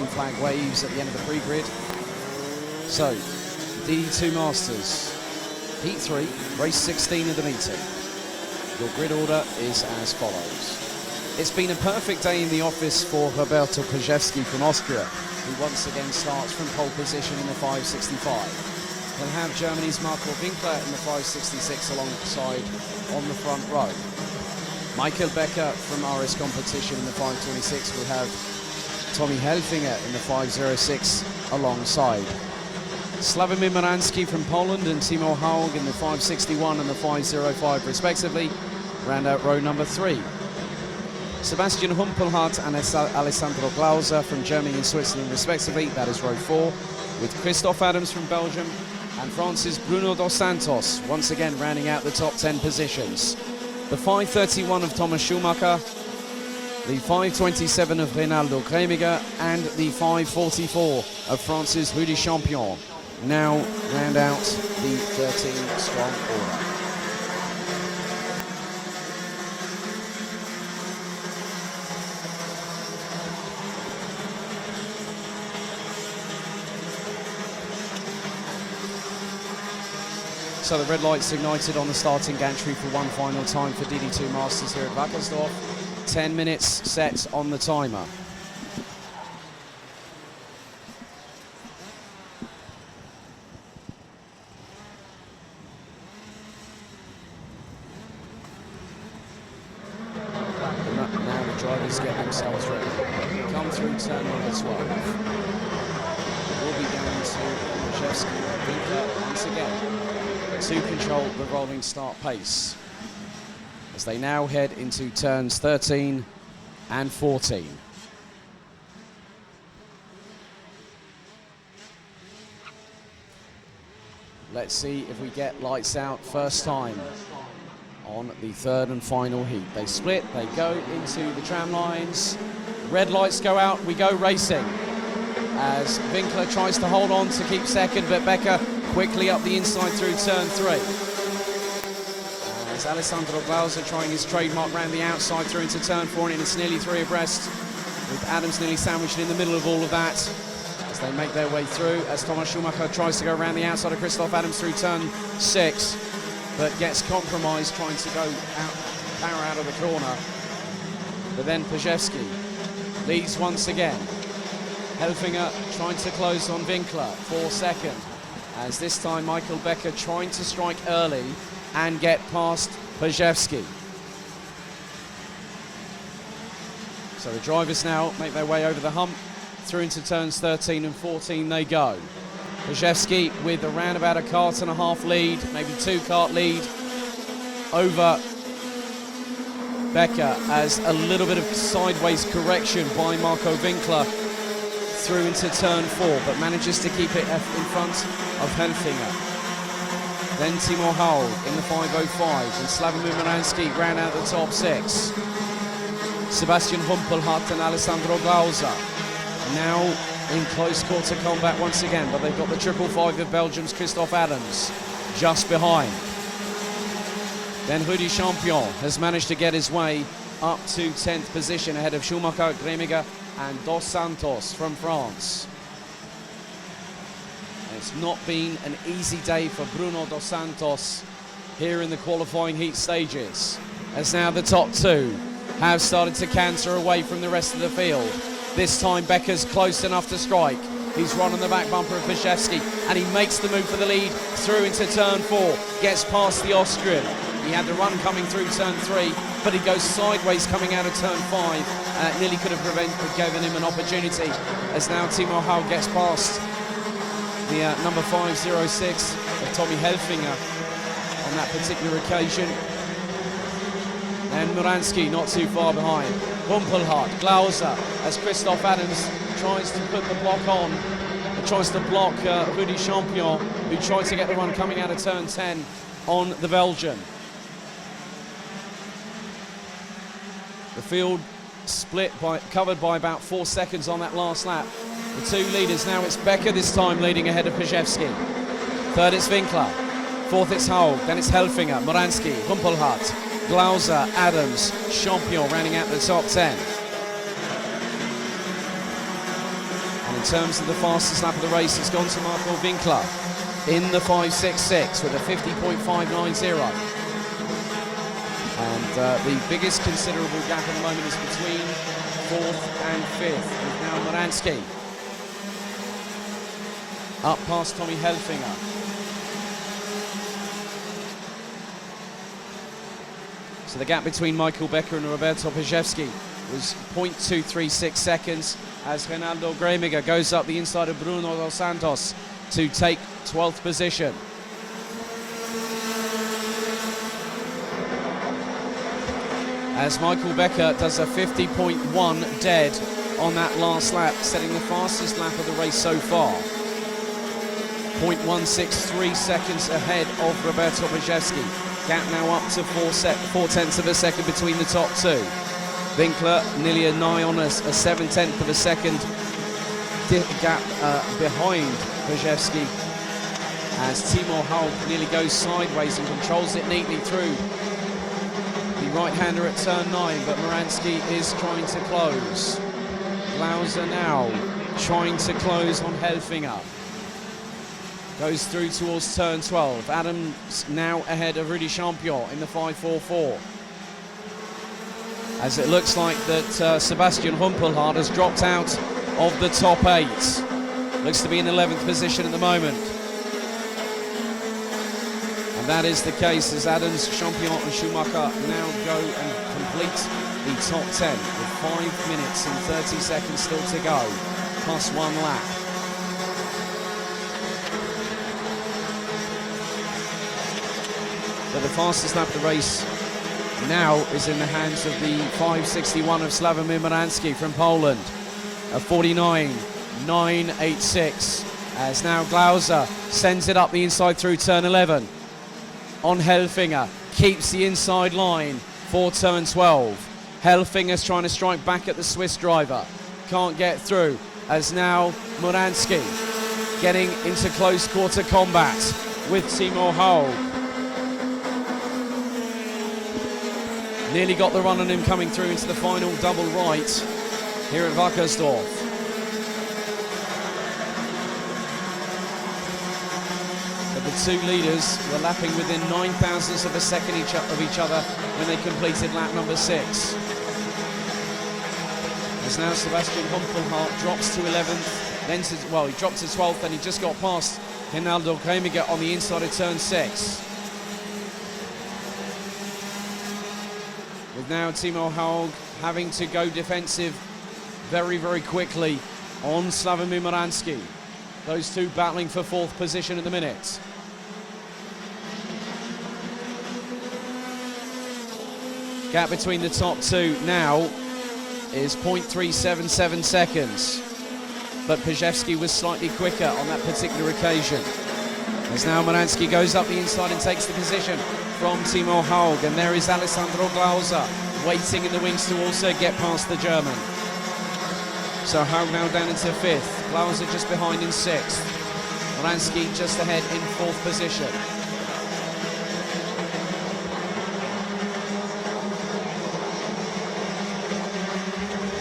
flag waves at the end of the pre-grid. So, DD2 Masters, Heat 3, race 16 of the meeting. Your grid order is as follows. It's been a perfect day in the office for Roberto Krzyzewski from Austria, who once again starts from pole position in the 565. He'll have Germany's Marco Winkler in the 566 alongside on the front row. Michael Becker from RS Competition in the 526 will have Tommy Helfinger in the 506 alongside. Sławomir Morański from Poland and Timo Haug in the 561 and the 505 respectively round out row number 3. Sebastian Humpelhardt and Alessandro Glauser from Germany and Switzerland respectively, that is row 4, with Christoph Adams from Belgium and France's Bruno dos Santos once again rounding out the top 10 positions. The 531 of Thomas Schumacher, the 527 of Rinaldo Gremiger and the 544 of France's Rudy Champion now round out the 13-strong order. So the red light's ignited on the starting gantry for one final time for DD2 Masters here at Wackersdorf. 10 minutes set on the timer. Now the drivers get themselves ready. Come through turn number 12. We'll be going to Krzyzewski and Winkler once again to control the rolling start pace as they now head into turns 13 and 14. Let's see if we get lights out first time on the third and final heat. They split, they go into the tram lines, red lights go out, we go racing as Winkler tries to hold on to keep second, but Becker quickly up the inside through turn 3. As Alessandro Glauser trying his trademark round the outside through into turn 4, and it's nearly 3 abreast, with Adams nearly sandwiched in the middle of all of that as they make their way through, as Thomas Schumacher tries to go around the outside of Christoph Adams through turn 6, but gets compromised trying to go power out of the corner. But then Krzyzewski leads once again. Helfinger trying to close on Winkler for second, as this time Michael Becker trying to strike early and get past Krzyzewski. So the drivers now make their way over the hump, through into turns 13 and 14 they go. Krzyzewski with around about a kart and a half lead, maybe 2-kart lead over Becker, as a little bit of sideways correction by Marco Winkler through into turn 4, but manages to keep it in front of Helfinger. Then Timo Haug in the 505 and Sławomir Morański round out the top 6. Sebastian Humpelhardt and Alessandro Glauser now in close quarter combat once again, but they've got the 555 of Belgium's Christoph Adams just behind. Then Rudy Champion has managed to get his way up to 10th position ahead of Schumacher, Gremiger and Dos Santos from France. It's not been an easy day for Bruno Dos Santos here in the qualifying heat stages, as now the top 2 have started to canter away from the rest of the field. This time Becker's close enough to strike. He's run on the back bumper of Krzyzewski and he makes the move for the lead through into turn 4, gets past the Austrian. He had the run coming through turn 3, but he goes sideways coming out of turn 5. Nearly could have given him an opportunity, as now Timo Haug gets past the number 506 of Tommy Helfinger on that particular occasion. And Morański not too far behind. Humpelhardt, Glauser, as Christoph Adams tries to put the block on, tries to block Rudy Champion, who tried to get the run coming out of turn 10 on the Belgian. The field split covered by about 4 seconds on that last lap. The 2 leaders now, it's Becker this time leading ahead of Krzyzewski. Third it's Winkler, fourth it's Haug, then it's Helfinger, Morański, Humpelhardt, Glauser, Adams, Champion rounding out the top 10. In terms of the fastest lap of the race, it's gone to Marco Winkler in the 5.66 with a 50.590. And the biggest considerable gap at the moment is between 4th and 5th, with now Moransky up past Tommy Helfinger. So the gap between Michael Becker and Roberto Pajewski was 0.236 seconds as Reinaldo Gremiger goes up the inside of Bruno dos Santos to take 12th position. As Michael Becker does a 50.1 dead on that last lap, setting the fastest lap of the race so far. 0.163 seconds ahead of Roberto Pajewski. Gap now up to 4/10 of a second between the top two. Winkler nearly a nigh on a 7/10 of a second gap behind Pajewski, as Timo Haug nearly goes sideways and controls it neatly through the right-hander at turn 9, but Moransky is trying to close. Glauser now trying to close on Helfinger. Goes through towards turn 12. Adams now ahead of Rudy Champion in the 5.44. As it looks like that Sebastian Humpelhardt has dropped out of the top 8. Looks to be in 11th position at the moment. And that is the case as Adams, Champion and Schumacher now go and complete the top 10 with 5 minutes and 30 seconds still to go, plus 1 lap. But the fastest lap of the race now is in the hands of the 5.61 of Sławomir Moransky from Poland. A 49.986 as now Glauser sends it up the inside through turn 11 on Helfinger, keeps the inside line for turn 12. Helfinger's trying to strike back at the Swiss driver, can't get through, as now Moransky getting into close quarter combat with Timo Haug. Nearly got the run on him coming through into the final double right here at Wackersdorf. But the two leaders were lapping within 9 thousandths of a second of each other when they completed lap number 6. As now Sebastian Humpelhardt drops to 11th, then he dropped to 12th, and he just got past Reinaldo Gremiger on the inside of turn 6. With now Timo Haug having to go defensive very, very quickly on Sławomir Moransky. Those two battling for 4th position at the minute. Gap between the top two now is 0.377 seconds. But Pajewski was slightly quicker on that particular occasion. As now Moransky goes up the inside and takes the position from Timo Haug, and there is Alessandro Glauser waiting in the wings to also get past the German. So Haug now down into 5th, Glauser just behind in 6th, Moransky just ahead in 4th position.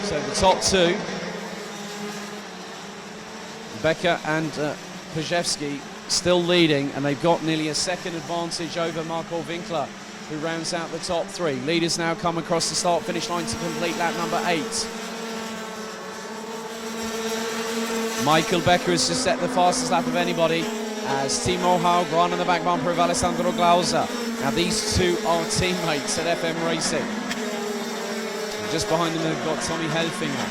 So the top two, Becker and Pajewski, still leading, and they've got nearly a second advantage over Marco Winkler, who rounds out the top 3. Leaders now come across the start-finish line to complete lap number 8. Michael Becker has just set the fastest lap of anybody as Timo Haug run on the back bumper of Alessandro Glauser. Now these two are teammates at FM Racing. And just behind them they've got Tommy Helfinger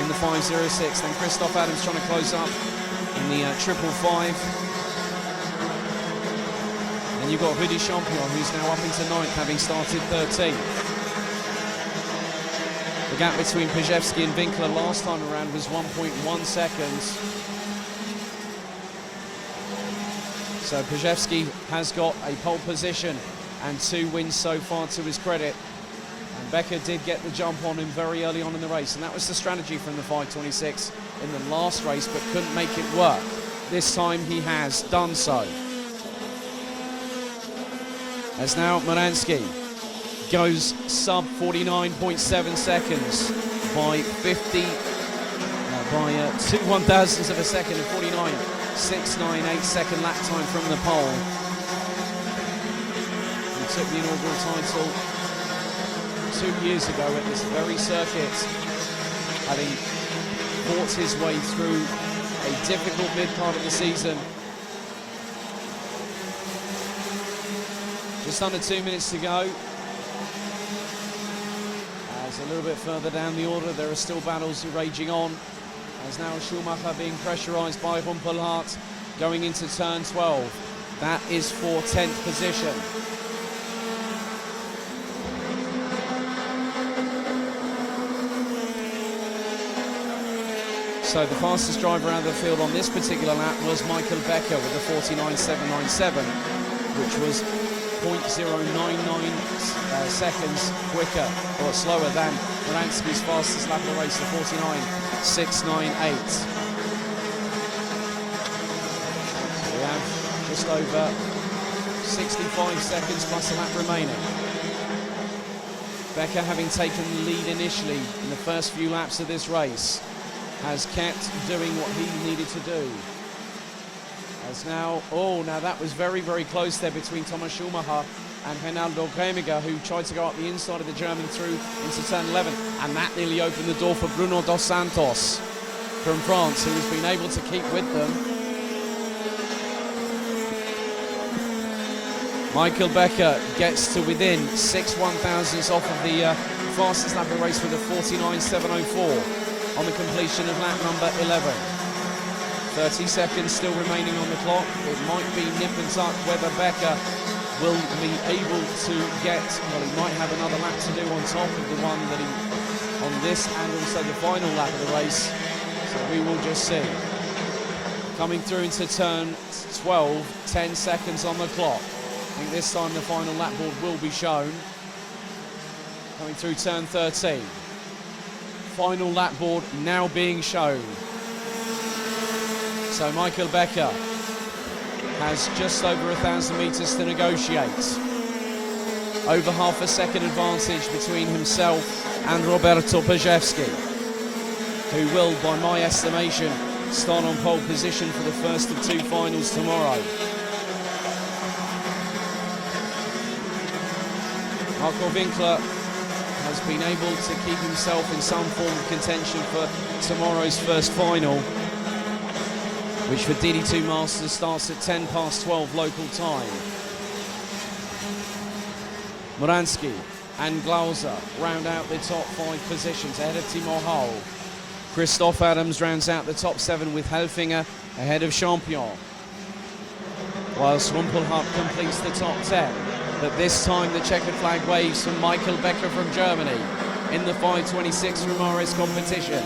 in the 5.06, then Christoph Adams trying to close up in the 555. And you've got Rudy Champion, who's now up into 9th, having started 13th. The gap between Pajewski and Winkler last time around was 1.1 seconds. So Pajewski has got a pole position and 2 wins so far to his credit. And Becker did get the jump on him very early on in the race, and that was the strategy from the 5.26 in the last race, but couldn't make it work. This time he has done so. As now Moransky goes sub 49.7 seconds by by 2 1,000ths of a second and 49.698 second lap time from the pole. He took the inaugural title 2 years ago at this very circuit, having fought his way through a difficult mid-part of the season. Just under 2 minutes to go. As a little bit further down the order, there are still battles raging on. As now Schumacher being pressurised by Humpelhardt going into turn 12. That is for 10th position. So the fastest driver out of the field on this particular lap was Michael Becker with the 49.797, which was 0.099 seconds quicker or slower than Moranski's fastest lap of the race, the 49.698. So we have just over 65 seconds plus a lap remaining. Becker, having taken the lead initially in the first few laps of this race, has kept doing what he needed to do. As now, now that was very, very close there between Thomas Schumacher and Reinaldo Gremiger, who tried to go up the inside of the German through into turn 11, and that nearly opened the door for Bruno dos Santos from France, who has been able to keep with them. Michael Becker gets to within 6 1,000ths off of the fastest lap of the race with a 49.704 on the completion of lap number 11. 30 seconds still remaining on the clock. It might be nip and tuck whether Becker will be able to get, well, he might have another lap to do on top of the one that he, on this and also the final lap of the race. So we will just see. Coming through into turn 12, 10 seconds on the clock. I think this time the final lap board will be shown. Coming through turn 13. Final lap board now being shown. So Michael Becker has just over 1,000 metres to negotiate. Over half a second advantage between himself and Roberto Brzezowski, who will, by my estimation, start on pole position for the first of two finals tomorrow. Marco Winkler has been able to keep himself in some form of contention for tomorrow's first final, which for DD2 Masters starts at 12:10 local time. Moranski and Glauser round out the top 5 positions ahead of Timo Hull. Christoph Adams rounds out the top 7 with Helfinger ahead of Champion, whilst Humpelhardt completes the top 10. But this time the checkered flag waves from Michael Becker from Germany in the 5:26 from RS competition,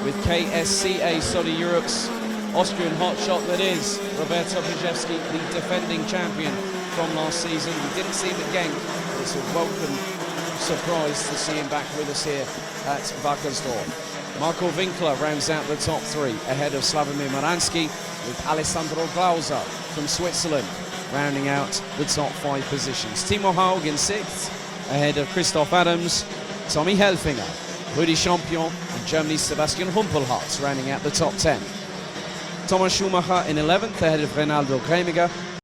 with KSCA Sodi Europe's Austrian hotshot that is Roberto Brzezowski, the defending champion from last season. We didn't see him at Genk, but it's a welcome surprise to see him back with us here at Wackersdorf. Marco Winkler rounds out the top 3 ahead of Slavomir Moranski, with Alessandro Glauser from Switzerland rounding out the top 5 positions. Timo Haug in 6th ahead of Christoph Adams, Tommy Helfinger, Rudi Champion and Germany's Sebastian Humpelhardt rounding out the top 10. Thomas Schumacher in 11th ahead of Reinaldo Gremiger,